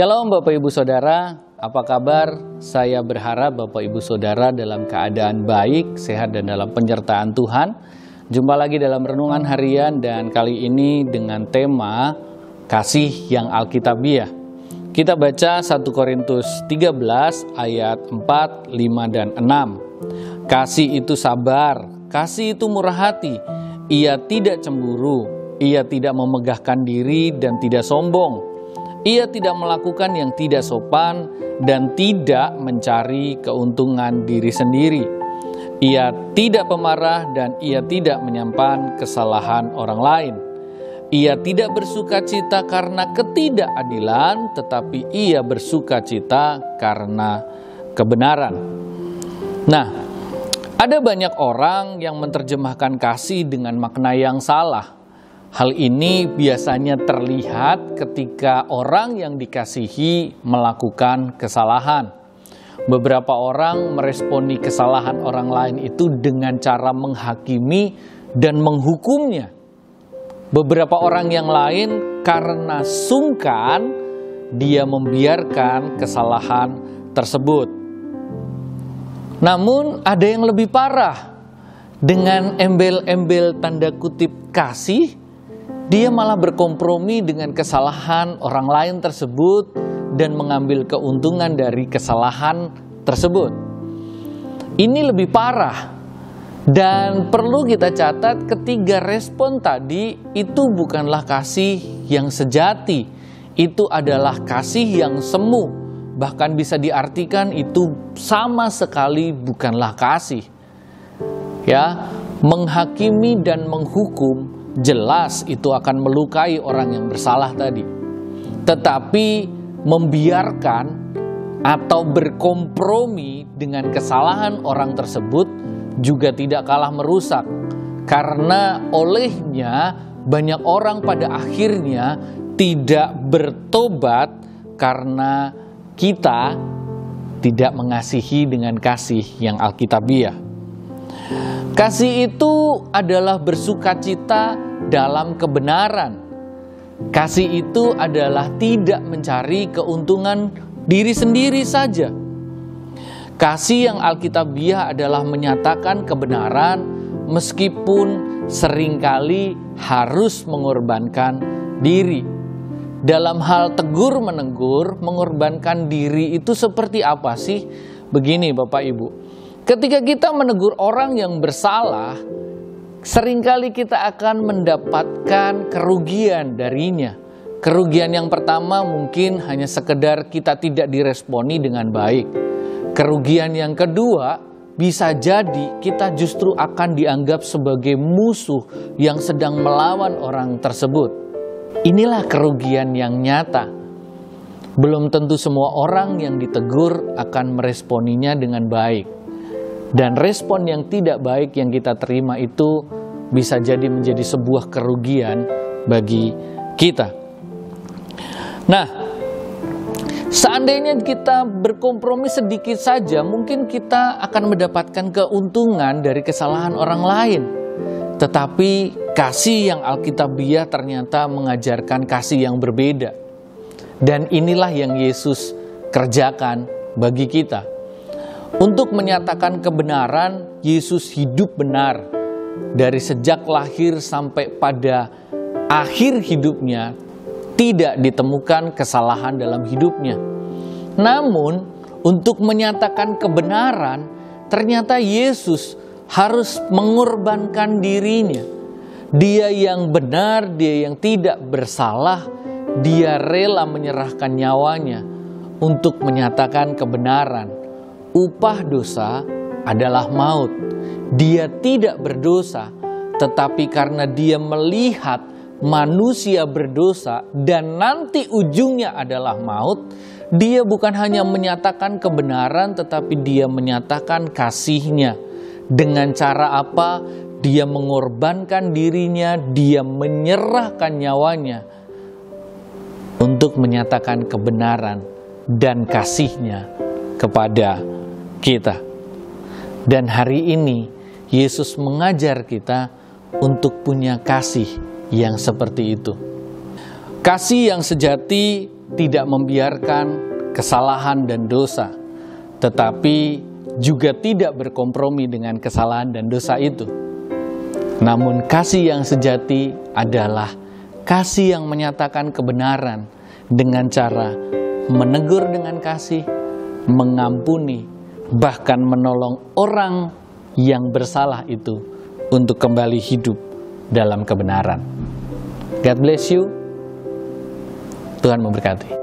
Shalom Bapak Ibu Saudara, apa kabar? Saya berharap Bapak Ibu Saudara dalam keadaan baik, sehat dan dalam penyertaan Tuhan. Jumpa lagi dalam Renungan Harian dan kali ini dengan tema Kasih yang Alkitabiah. Kita baca 1 Korintus 13 ayat 4, 5, dan 6. Kasih itu sabar, kasih itu murah hati, ia tidak cemburu, ia tidak memegahkan diri dan tidak sombong. Ia tidak melakukan yang tidak sopan dan tidak mencari keuntungan diri sendiri. Ia tidak pemarah dan ia tidak menyimpan kesalahan orang lain. Ia tidak bersukacita karena ketidakadilan, tetapi ia bersukacita karena kebenaran. Nah, ada banyak orang yang menerjemahkan kasih dengan makna yang salah. Hal ini biasanya terlihat ketika orang yang dikasihi melakukan kesalahan. Beberapa orang meresponi kesalahan orang lain itu dengan cara menghakimi dan menghukumnya. Beberapa orang yang lain karena sungkan, dia membiarkan kesalahan tersebut. Namun ada yang lebih parah. Dengan embel-embel tanda kutip kasih, dia malah berkompromi dengan kesalahan orang lain tersebut dan mengambil keuntungan dari kesalahan tersebut. Ini lebih parah. Dan perlu kita catat, ketiga respon tadi itu bukanlah kasih yang sejati. Itu adalah kasih yang semu. Bahkan bisa diartikan itu sama sekali bukanlah kasih. Ya, menghakimi dan menghukum jelas itu akan melukai orang yang bersalah tadi. Tetapi membiarkan atau berkompromi dengan kesalahan orang tersebut juga tidak kalah merusak. Karena olehnya banyak orang pada akhirnya tidak bertobat karena kita tidak mengasihi dengan kasih yang alkitabiah. Kasih itu adalah bersukacita dalam kebenaran. Kasih itu adalah tidak mencari keuntungan diri sendiri saja. Kasih yang alkitabiah adalah menyatakan kebenaran meskipun seringkali harus mengorbankan diri. Dalam hal tegur menegur, mengorbankan diri itu seperti apa sih? Begini Bapak Ibu. Ketika kita menegur orang yang bersalah, seringkali kita akan mendapatkan kerugian darinya. Kerugian yang pertama mungkin hanya sekedar kita tidak diresponi dengan baik. Kerugian yang kedua bisa jadi kita justru akan dianggap sebagai musuh yang sedang melawan orang tersebut. Inilah kerugian yang nyata. Belum tentu semua orang yang ditegur akan meresponinya dengan baik. Dan respon yang tidak baik yang kita terima itu bisa jadi menjadi sebuah kerugian bagi kita. Nah, seandainya kita berkompromi sedikit saja, mungkin kita akan mendapatkan keuntungan dari kesalahan orang lain. Tetapi kasih yang alkitabiah ternyata mengajarkan kasih yang berbeda. Dan inilah yang Yesus kerjakan bagi kita. Untuk menyatakan kebenaran, Yesus hidup benar. Dari sejak lahir sampai pada akhir hidupnya, tidak ditemukan kesalahan dalam hidupnya. Namun, untuk menyatakan kebenaran, ternyata Yesus harus mengorbankan dirinya. Dia yang benar, dia yang tidak bersalah, dia rela menyerahkan nyawanya untuk menyatakan kebenaran. Upah dosa adalah maut. Dia tidak berdosa, tetapi karena dia melihat manusia berdosa dan nanti ujungnya adalah maut, dia bukan hanya menyatakan kebenaran, tetapi dia menyatakan kasihnya. Dengan cara apa? Dia mengorbankan dirinya, dia menyerahkan nyawanya untuk menyatakan kebenaran dan kasihnya kepada kita. Dan hari ini Yesus mengajar kita untuk punya kasih yang seperti itu. Kasih yang sejati tidak membiarkan kesalahan dan dosa, tetapi juga tidak berkompromi dengan kesalahan dan dosa itu. Namun kasih yang sejati adalah kasih yang menyatakan kebenaran dengan cara menegur dengan kasih, mengampuni, bahkan menolong orang yang bersalah itu untuk kembali hidup dalam kebenaran. God bless you. Tuhan memberkati.